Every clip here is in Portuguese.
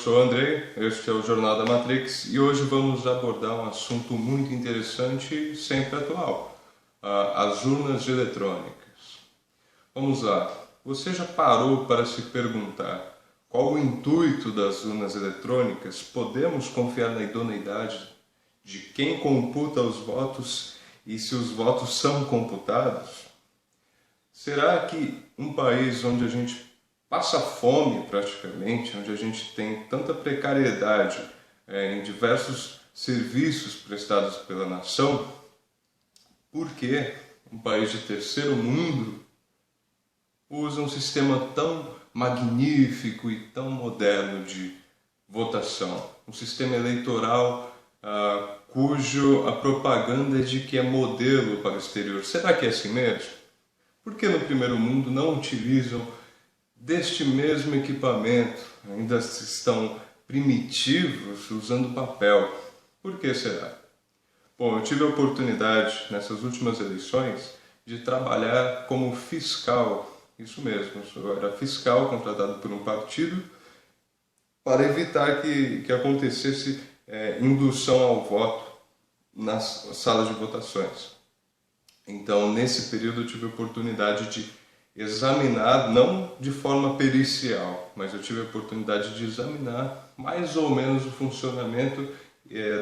sou o Andrei, este é o Jornal da Matrix e hoje vamos abordar um assunto muito interessante e sempre atual, as urnas eletrônicas. Vamos lá, você já parou para se perguntar qual o intuito das urnas eletrônicas? Podemos confiar na idoneidade de quem computa os votos e se os votos são computados? Será que um país onde a gente passa fome praticamente, onde a gente tem tanta precariedade em diversos serviços prestados pela nação, por que um país de terceiro mundo usa um sistema tão magnífico e tão moderno de votação? Um sistema eleitoral cujo a propaganda é de que é modelo para o exterior. Será que é assim mesmo? Por que no primeiro mundo não utilizam deste mesmo equipamento? Ainda estão primitivos usando papel. Por que será? Bom, eu tive a oportunidade nessas últimas eleições de trabalhar como fiscal. Isso mesmo, eu era fiscal contratado por um partido para evitar que acontecesse indução ao voto nas salas de votações. Então, nesse período eu tive a oportunidade de examinar, não de forma pericial, mas eu tive a oportunidade de examinar mais ou menos o funcionamento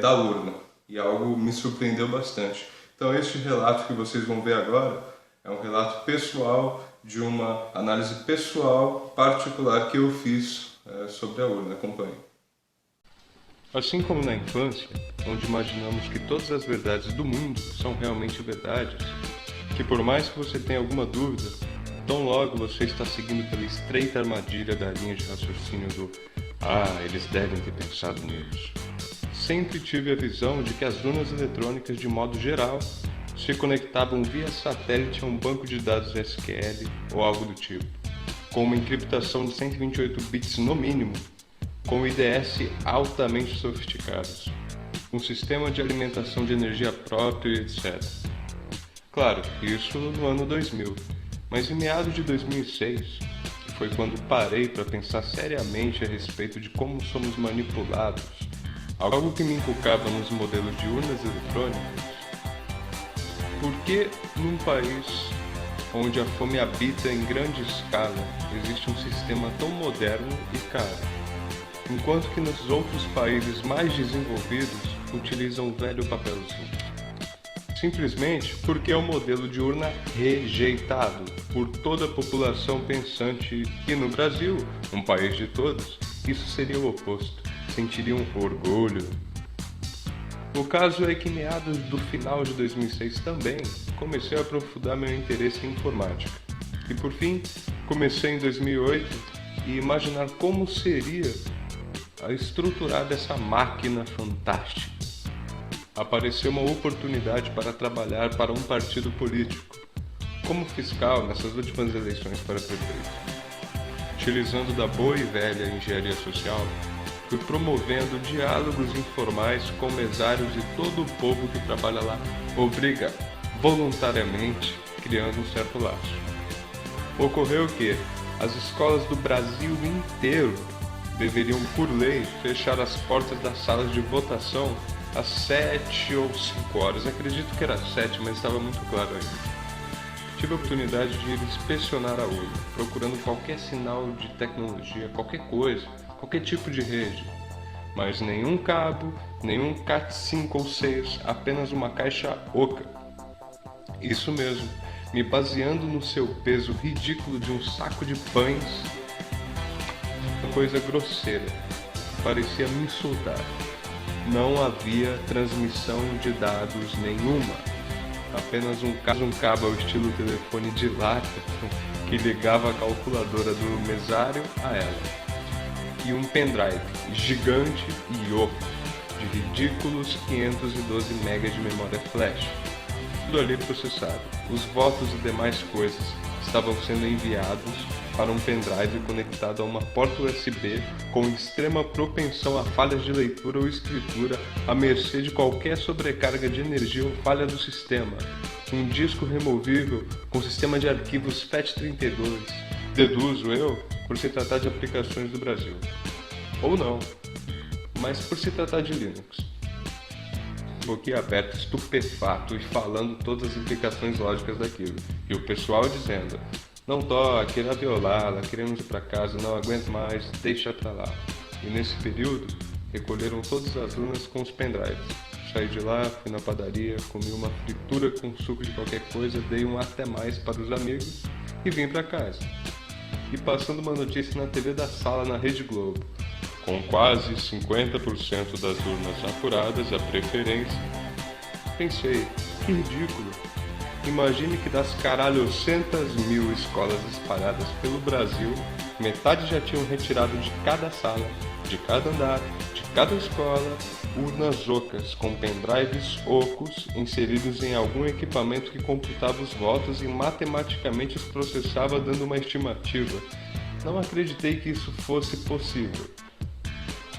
da urna, e algo me surpreendeu bastante. Então, este relato que vocês vão ver agora é um relato pessoal, de uma análise pessoal particular que eu fiz sobre a urna. Acompanhe. Assim como na infância, onde imaginamos que todas as verdades do mundo são realmente verdades, que por mais que você tenha alguma dúvida, tão logo você está seguindo pela estreita armadilha da linha de raciocínio do eles devem ter pensado nisso. Sempre tive a visão de que as urnas eletrônicas, de modo geral, se conectavam via satélite a um banco de dados SQL ou algo do tipo, com uma encriptação de 128 bits no mínimo, com IDS altamente sofisticados, um sistema de alimentação de energia próprio e etc. Claro, isso no ano 2000, mas em meados de 2006, que foi quando parei para pensar seriamente a respeito de como somos manipulados, algo que me inculcava nos modelos de urnas eletrônicas. Por que num país onde a fome habita em grande escala existe um sistema tão moderno e caro, enquanto que nos outros países mais desenvolvidos utilizam o velho papelzinho? Simplesmente porque é um modelo de urna rejeitado por toda a população pensante e no Brasil, um país de todos, isso seria o oposto, sentiriam orgulho. O caso é que em meados do final de 2006 também comecei a aprofundar meu interesse em informática. E por fim, comecei em 2008 e imaginar como seria a estruturar dessa máquina fantástica. Apareceu uma oportunidade para trabalhar para um partido político, como fiscal nessas últimas eleições para prefeito. Utilizando da boa e velha engenharia social, fui promovendo diálogos informais com mesários e todo o povo que trabalha lá, voluntariamente, criando um certo laço. Ocorreu que as escolas do Brasil inteiro deveriam, por lei, fechar as portas das salas de votação às 7 ou 5 horas. Acredito que era 7, mas estava muito claro ainda. Tive a oportunidade de ir inspecionar a urna, procurando qualquer sinal de tecnologia, qualquer coisa, qualquer tipo de rede, mas nenhum cabo, nenhum Cat5 ou 6, apenas uma caixa oca. Isso mesmo, me baseando no seu peso ridículo de um saco de pães, uma coisa grosseira, parecia me insultar. Não havia transmissão de dados nenhuma, apenas um cabo ao estilo telefone de lata que ligava a calculadora do mesário a ela. E um pendrive gigante e oco, de ridículos 512 MB de memória flash. Tudo ali processado. Os votos e demais coisas estavam sendo enviados para um pendrive conectado a uma porta USB com extrema propensão a falhas de leitura ou escritura à mercê de qualquer sobrecarga de energia ou falha do sistema. Um disco removível com sistema de arquivos FAT32. Deduzo eu, por se tratar de aplicações do Brasil. ou não, mas por se tratar de Linux. Boquiaberto, estupefato e falando todas as implicações lógicas daquilo. E o pessoal dizendo: não toque, irá violá-la, queremos ir para casa, não aguento mais, deixa pra lá. E nesse período, recolheram todas as urnas com os pendrives. Saí de lá, fui na padaria, comi uma fritura com suco de qualquer coisa, dei um até mais para os amigos e vim para casa. E passando uma notícia na TV da sala na Rede Globo, com quase 50% das urnas apuradas, a preferência, pensei, que ridículo. Imagine que das caralhocentas mil escolas espalhadas pelo Brasil, metade já tinham retirado de cada sala, de cada andar, de cada escola, urnas ocas com pendrives ocos inseridos em algum equipamento que computava os votos e matematicamente os processava dando uma estimativa. Não acreditei que isso fosse possível.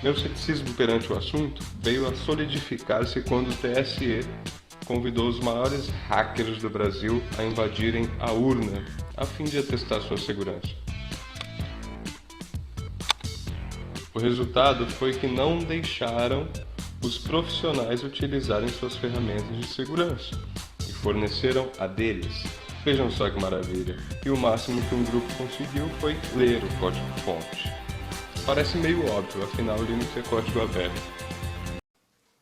Meu ceticismo perante o assunto veio a solidificar-se quando o TSE convidou os maiores hackers do Brasil a invadirem a urna, a fim de atestar sua segurança. O resultado foi que não deixaram os profissionais utilizarem suas ferramentas de segurança e forneceram a deles. Vejam só que maravilha! E o máximo que um grupo conseguiu foi ler o código-fonte. Parece meio óbvio, afinal o Linux é código aberto.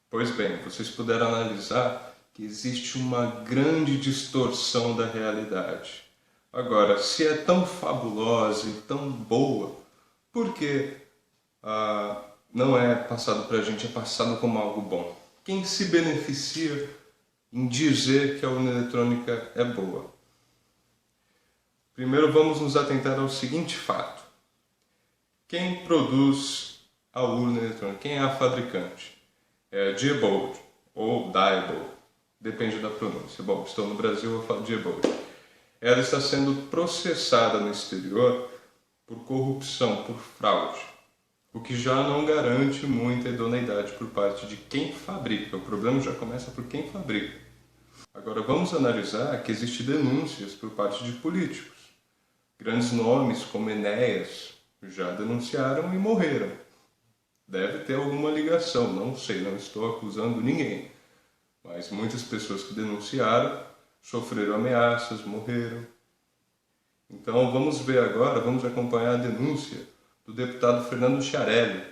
Pois bem, vocês puderam analisar que existe uma grande distorção da realidade. Agora, se é tão fabulosa e tão boa, por que não é passado para a gente, é passado como algo bom? Quem se beneficia em dizer que a urna eletrônica é boa? Primeiro vamos nos atentar ao seguinte fato. Quem produz a urna eletrônica? Quem é a fabricante? É a Diebold ou Diebold, depende da pronúncia. Bom, estou no Brasil, eu falo Diebold. Ela está sendo processada no exterior por corrupção, por fraude, o que já não garante muita idoneidade por parte de quem fabrica. O problema já começa por quem fabrica. Agora vamos analisar que existem denúncias por parte de políticos. Grandes nomes como Enéas já denunciaram e morreram. Deve ter alguma ligação, não sei, não estou acusando ninguém. Mas muitas pessoas que denunciaram sofreram ameaças, morreram. Então vamos ver agora, vamos acompanhar a denúncia do deputado Fernando Chiarelli.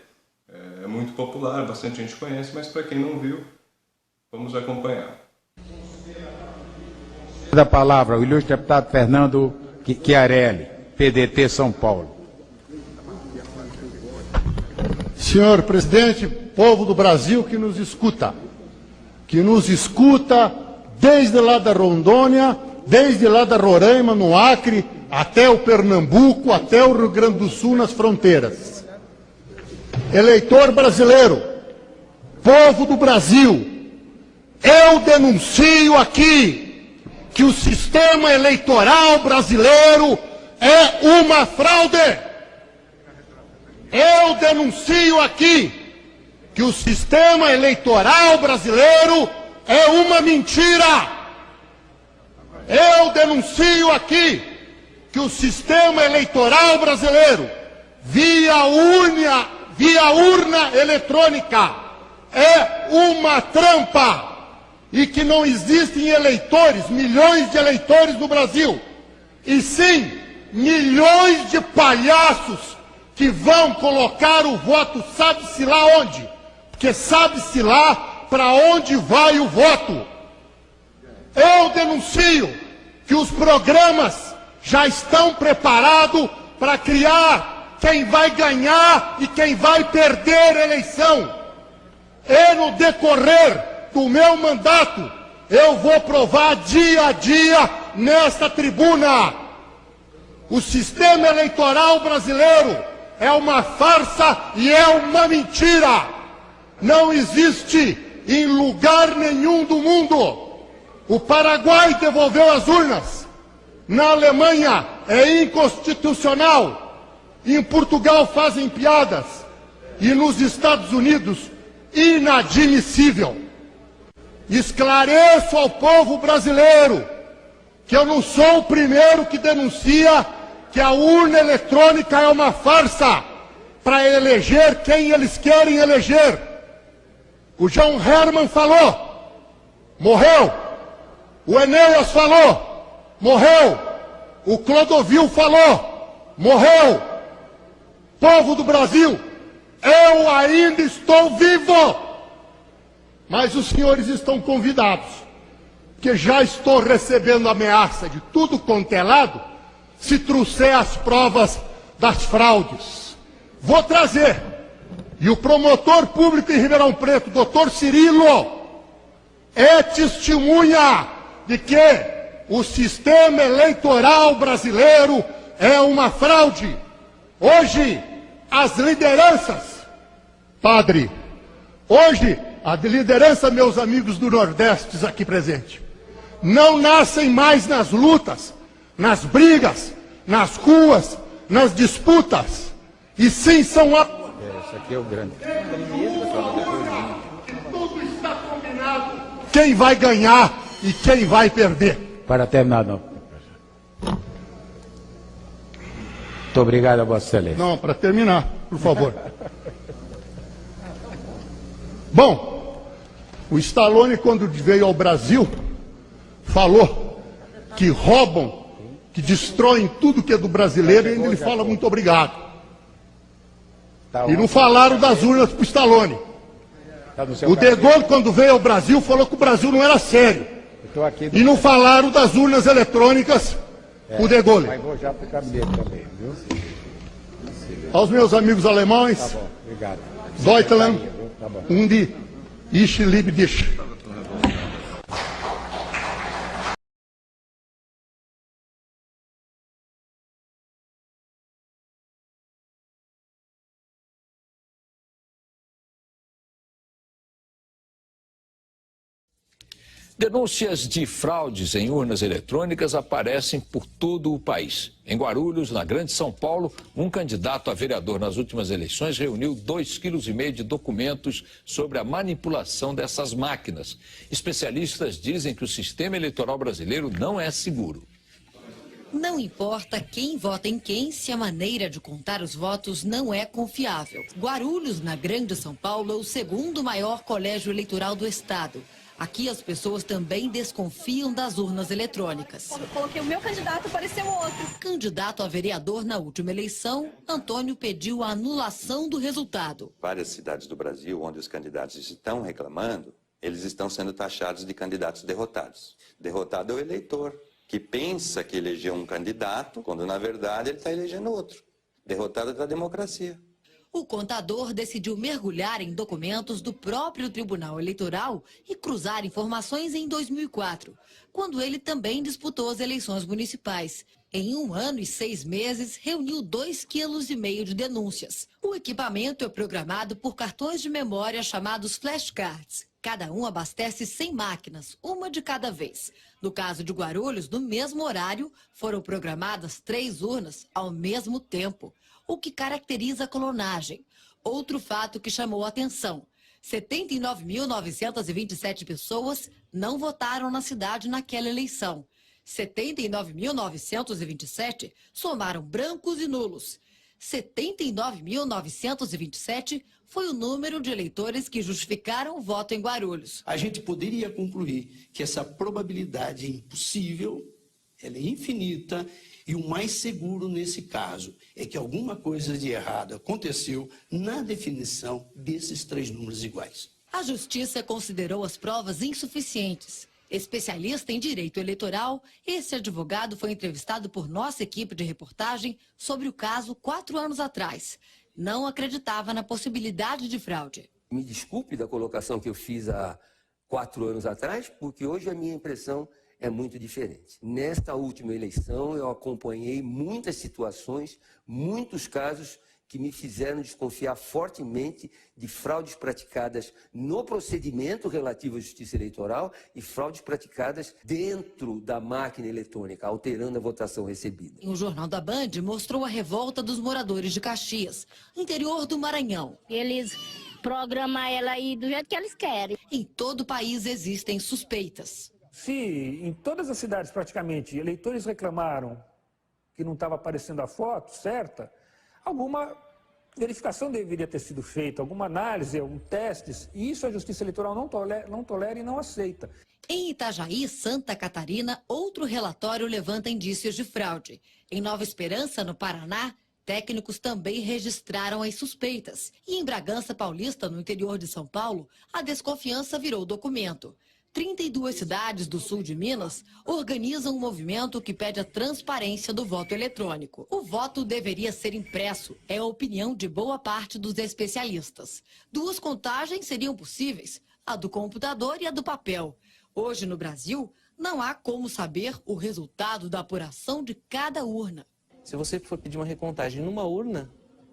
É muito popular, bastante gente conhece, mas para quem não viu, vamos acompanhar. Da palavra, o ilustre deputado Fernando Chiarelli, PDT São Paulo. Senhor presidente, povo do Brasil que nos escuta desde lá da Rondônia, desde lá da Roraima, no Acre, até o Pernambuco, até o Rio Grande do Sul, nas fronteiras. Eleitor brasileiro, povo do Brasil, eu denuncio aqui que o sistema eleitoral brasileiro é uma fraude. Eu denuncio aqui que o sistema eleitoral brasileiro é uma mentira. Eu denuncio aqui que o sistema eleitoral brasileiro, via urna eletrônica, é uma trampa e que não existem eleitores, milhões de eleitores no Brasil, e sim milhões de palhaços que vão colocar o voto sabe-se lá onde, porque sabe-se lá para onde vai o voto. Eu denuncio que os programas já estão preparados para criar quem vai ganhar e quem vai perder a eleição. E no decorrer do meu mandato, eu vou provar dia a dia nesta tribuna. O sistema eleitoral brasileiro é uma farsa e é uma mentira. Não existe em lugar nenhum do mundo. O Paraguai devolveu as urnas. Na Alemanha é inconstitucional. Em Portugal fazem piadas. E nos Estados Unidos, inadmissível. Esclareço ao povo brasileiro que eu não sou o primeiro que denuncia que a urna eletrônica é uma farsa. para eleger quem eles querem eleger. O João Herman falou, morreu. O Enéas falou, morreu. O Clodovil falou, morreu. Povo do Brasil, eu ainda estou vivo. Mas os senhores estão convidados, porque já estou recebendo ameaça de tudo quanto é lado, se trouxer as provas das fraudes. Vou trazer. E o promotor público em Ribeirão Preto, doutor Cirilo, é testemunha de que o sistema eleitoral brasileiro é uma fraude. Hoje, as lideranças, padre, hoje, a liderança, meus amigos do Nordeste aqui presentes, não nascem mais nas lutas, nas brigas, nas ruas, nas disputas, e sim são Esse aqui é o grande. tudo está combinado. Quem vai ganhar e quem vai perder. Para terminar, não. Muito obrigado a Vossa Excelência. Não, para terminar, por favor. Bom, o Stallone, quando veio ao Brasil, falou que roubam, que destroem tudo que é do brasileiro, e ainda ele fala muito obrigado. E não falaram das urnas para o Stallone. O De Gaulle, quando veio ao Brasil, falou que o Brasil não era sério. E não falaram das urnas eletrônicas para o De Gaulle. Mas vou já para o gabinete também, viu? Aos meus amigos alemães, Tá bom, obrigado. Deutschland, Tá bom. Ich liebe dich. Denúncias de fraudes em urnas eletrônicas aparecem por todo o país. Em Guarulhos, na Grande São Paulo, um candidato a vereador nas últimas eleições reuniu 2,5 kg de documentos sobre a manipulação dessas máquinas. Especialistas dizem que o sistema eleitoral brasileiro não é seguro. Não importa quem vota em quem, se a maneira de contar os votos não é confiável. Guarulhos, na Grande São Paulo, é o segundo maior colégio eleitoral do estado. Aqui as pessoas também desconfiam das urnas eletrônicas. Quando coloquei o meu candidato, apareceu outro. Candidato a vereador na última eleição, Antônio pediu a anulação do resultado. Várias cidades do Brasil onde os candidatos estão reclamando, eles estão sendo taxados de candidatos derrotados. Derrotado é o eleitor, que pensa que elegeu um candidato, quando na verdade ele está elegendo outro. Derrotado é a democracia. O contador decidiu mergulhar em documentos do próprio Tribunal Eleitoral e cruzar informações em 2004, quando ele também disputou as eleições municipais. Em 1 ano e 6 meses, reuniu 2,5 kg de denúncias. O equipamento é programado por cartões de memória chamados flashcards. Cada um abastece 100 máquinas, uma de cada vez. No caso de Guarulhos, no mesmo horário, foram programadas 3 urnas ao mesmo tempo, o que caracteriza a clonagem. Outro fato que chamou a atenção: 79.927 pessoas não votaram na cidade naquela eleição. 79.927 somaram brancos e nulos. 79.927 foi o número de eleitores que justificaram o voto em Guarulhos. A gente poderia concluir que essa probabilidade é impossível, ela é infinita, e o mais seguro nesse caso é que alguma coisa de errado aconteceu na definição desses 3 números iguais. A Justiça considerou as provas insuficientes. Especialista em direito eleitoral, esse advogado foi entrevistado por nossa equipe de reportagem sobre o caso 4 anos atrás. Não acreditava na possibilidade de fraude. Me desculpe da colocação que eu fiz há 4 anos atrás, porque hoje a minha impressão é muito diferente. Nesta última eleição, eu acompanhei muitas situações, muitos casos que me fizeram desconfiar fortemente de fraudes praticadas no procedimento relativo à justiça eleitoral e fraudes praticadas dentro da máquina eletrônica, alterando a votação recebida. O Jornal da Band mostrou a revolta dos moradores de Caxias, interior do Maranhão. Eles programam ela aí do jeito que eles querem. Em todo o país existem suspeitas. Se em todas as cidades praticamente eleitores reclamaram que não estava aparecendo a foto certa, alguma verificação deveria ter sido feita, alguma análise, algum testes, e isso a Justiça Eleitoral não tolera e não aceita. Em Itajaí, Santa Catarina, outro relatório levanta indícios de fraude. Em Nova Esperança, no Paraná, técnicos também registraram as suspeitas. E em Bragança Paulista, no interior de São Paulo, a desconfiança virou documento. 32 cidades do sul de Minas organizam um movimento que pede a transparência do voto eletrônico. O voto deveria ser impresso, é a opinião de boa parte dos especialistas. 2 contagens seriam possíveis, a do computador e a do papel. Hoje, no Brasil, não há como saber o resultado da apuração de cada urna. Se você for pedir uma recontagem numa urna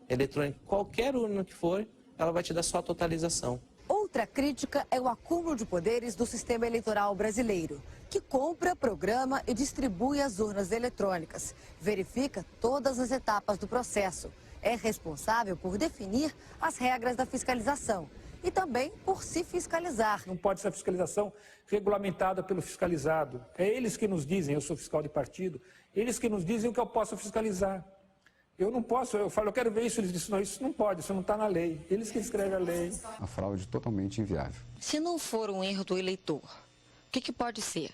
eletrônica, qualquer urna que for, ela vai te dar só a totalização. Outra crítica é o acúmulo de poderes do sistema eleitoral brasileiro, que compra, programa e distribui as urnas eletrônicas, verifica todas as etapas do processo, é responsável por definir as regras da fiscalização e também por se fiscalizar. Não pode ser a fiscalização regulamentada pelo fiscalizado. É eles que nos dizem, eu sou fiscal de partido, eles que nos dizem o que eu posso fiscalizar. Eu não posso, eu falo, eu quero ver isso, eles dizem, não, isso não pode, isso não está na lei. Eles que escrevem a lei. A fraude totalmente inviável. Se não for um erro do eleitor, o que pode ser?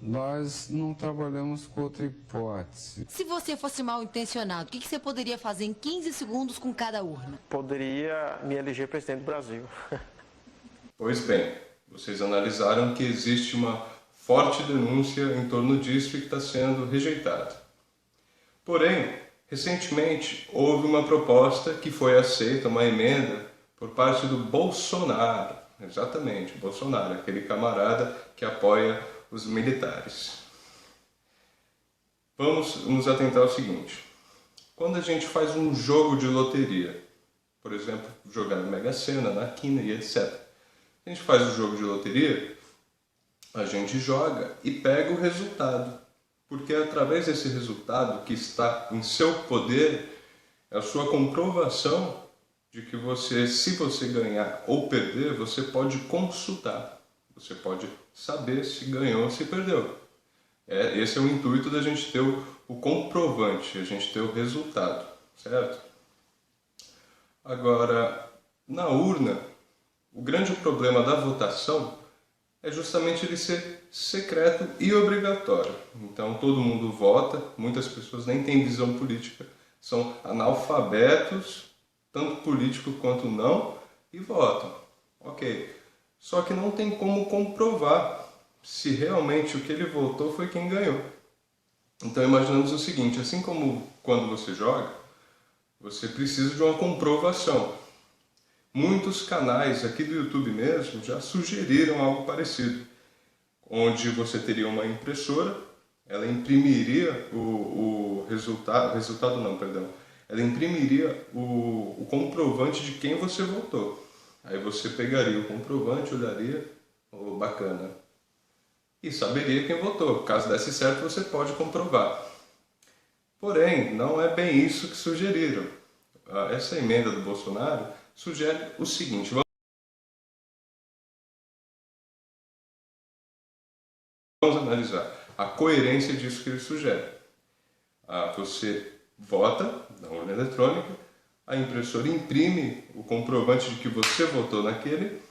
Nós não trabalhamos com outra hipótese. Se você fosse mal intencionado, o que você poderia fazer em 15 segundos com cada urna? Poderia me eleger presidente do Brasil. Pois bem, vocês analisaram que existe uma forte denúncia em torno disso e que está sendo rejeitada. Porém, recentemente houve uma proposta que foi aceita, uma emenda, por parte do Bolsonaro. Exatamente, Bolsonaro, aquele camarada que apoia os militares. Vamos nos atentar ao seguinte. Quando a gente faz um jogo de loteria, por exemplo, jogar na Mega Sena, na Quina e etc. A gente faz o jogo de loteria, a gente joga e pega o resultado. Porque é através desse resultado que está em seu poder, é a sua comprovação de que você, se você ganhar ou perder, você pode consultar. Você pode saber se ganhou ou se perdeu. Esse é o intuito da gente ter o comprovante, a gente ter o resultado, certo? Agora, na urna, o grande problema da votação é justamente ele ser secreto e obrigatório. Então todo mundo vota, muitas pessoas nem têm visão política, são analfabetos, tanto político quanto não, e votam. Ok. Só que não tem como comprovar se realmente o que ele votou foi quem ganhou. Então imaginamos o seguinte, assim como quando você joga, você precisa de uma comprovação. Muitos canais aqui do YouTube mesmo já sugeriram algo parecido, onde você teria uma impressora, ela imprimiria ela imprimiria o comprovante de quem você votou. Aí você pegaria o comprovante, olharia, bacana, e saberia quem votou. Caso desse certo, você pode comprovar. Porém, não é bem isso que sugeriram. Essa emenda do Bolsonaro sugere o seguinte, vamos analisar a coerência disso que ele sugere. Você vota na urna eletrônica, a impressora imprime o comprovante de que você votou naquele,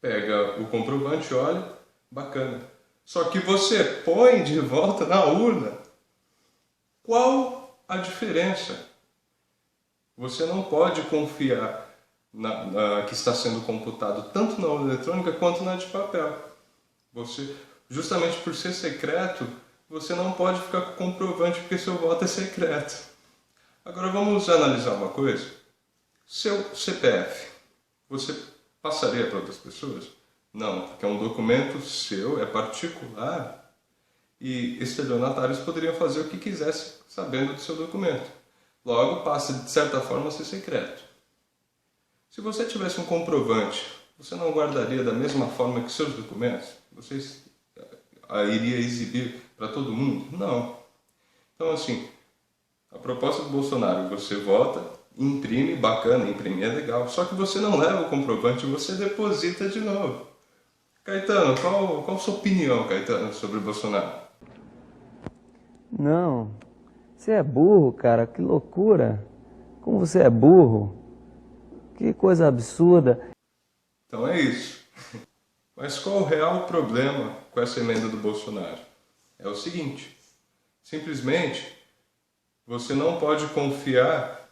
pega o comprovante, olha, bacana. Só que você põe de volta na urna. Qual a diferença? Você não pode confiar na que está sendo computado tanto na urna eletrônica quanto na de papel. Justamente por ser secreto, você não pode ficar com o comprovante porque seu voto é secreto. Agora vamos analisar uma coisa. Seu CPF, você passaria para outras pessoas? Não, porque é um documento seu, é particular, e estelionatários poderiam fazer o que quisessem sabendo do seu documento. Logo, passa de certa forma a ser secreto. Se você tivesse um comprovante, você não guardaria da mesma forma que seus documentos? Você iria exibir para todo mundo? Não. Então, assim, a proposta do Bolsonaro, você vota, imprime, bacana, imprimir é legal, só que você não leva o comprovante, você deposita de novo. Caetano, qual a sua opinião, Caetano, sobre o Bolsonaro? Não, você é burro, cara, que loucura. Como você é burro, que coisa absurda. Então é isso. Mas qual o real problema com essa emenda do Bolsonaro? É o seguinte, simplesmente você não pode confiar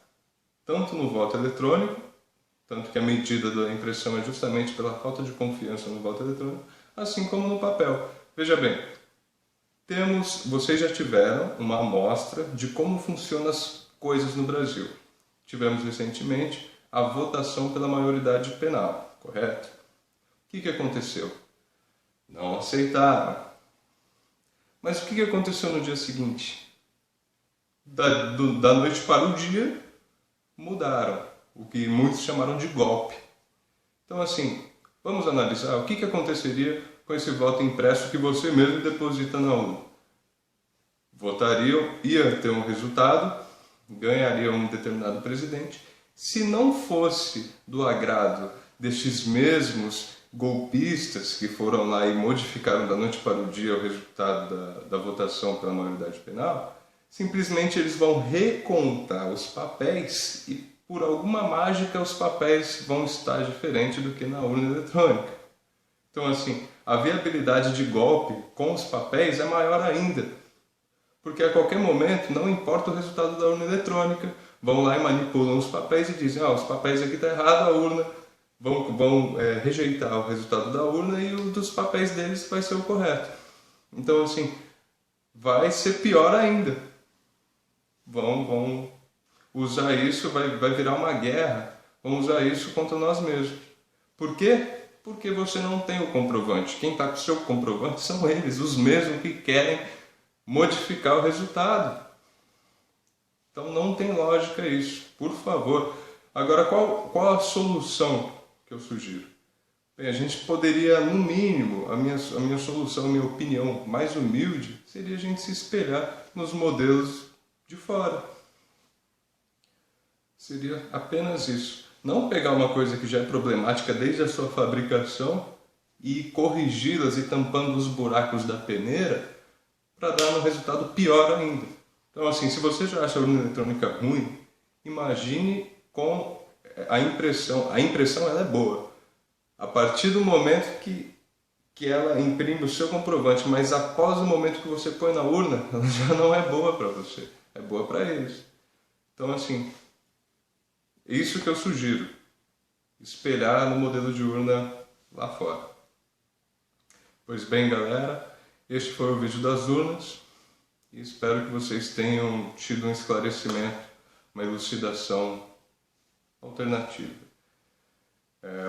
tanto no voto eletrônico, tanto que a medida da impressão é justamente pela falta de confiança no voto eletrônico, assim como no papel. Veja bem, vocês já tiveram uma amostra de como funcionam as coisas no Brasil. Tivemos recentemente a votação pela maioridade penal, correto? O que aconteceu? Não aceitaram. Mas o que aconteceu no dia seguinte? Da noite para o dia, mudaram, o que muitos chamaram de golpe. Então, assim, vamos analisar o que aconteceria com esse voto impresso que você mesmo deposita na urna. Votariam, ia ter um resultado, ganharia um determinado presidente. Se não fosse do agrado destes mesmos golpistas que foram lá e modificaram da noite para o dia o resultado da votação pela maioridade penal, simplesmente eles vão recontar os papéis e, por alguma mágica, os papéis vão estar diferentes do que na urna eletrônica. Então, assim, a viabilidade de golpe com os papéis é maior ainda, porque a qualquer momento, não importa o resultado da urna eletrônica, vão lá e manipulam os papéis e dizem, os papéis aqui está errado, a urna, vão rejeitar o resultado da urna e o dos papéis deles vai ser o correto. Então, assim, vai ser pior ainda. Vão usar isso, vai virar uma guerra, vão usar isso contra nós mesmos. Por quê? Porque você não tem o comprovante. Quem está com o seu comprovante são eles, os mesmos que querem modificar o resultado. Então não tem lógica isso, por favor. Agora, qual a solução que eu sugiro? Bem, a gente poderia, no mínimo, a minha solução, a minha opinião mais humilde, seria a gente se espelhar nos modelos de fora. Seria apenas isso. Não pegar uma coisa que já é problemática desde a sua fabricação e corrigi-las e tampando os buracos da peneira para dar um resultado pior ainda. Então, assim, se você já acha a urna eletrônica ruim, imagine com a impressão. A impressão ela é boa. A partir do momento que ela imprime o seu comprovante, mas após o momento que você põe na urna, ela já não é boa para você. É boa para eles. Então, assim, isso que eu sugiro. Espelhar no modelo de urna lá fora. Pois bem, galera, este foi o vídeo das urnas. E espero que vocês tenham tido um esclarecimento, uma elucidação alternativa.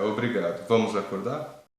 Obrigado. Vamos acordar?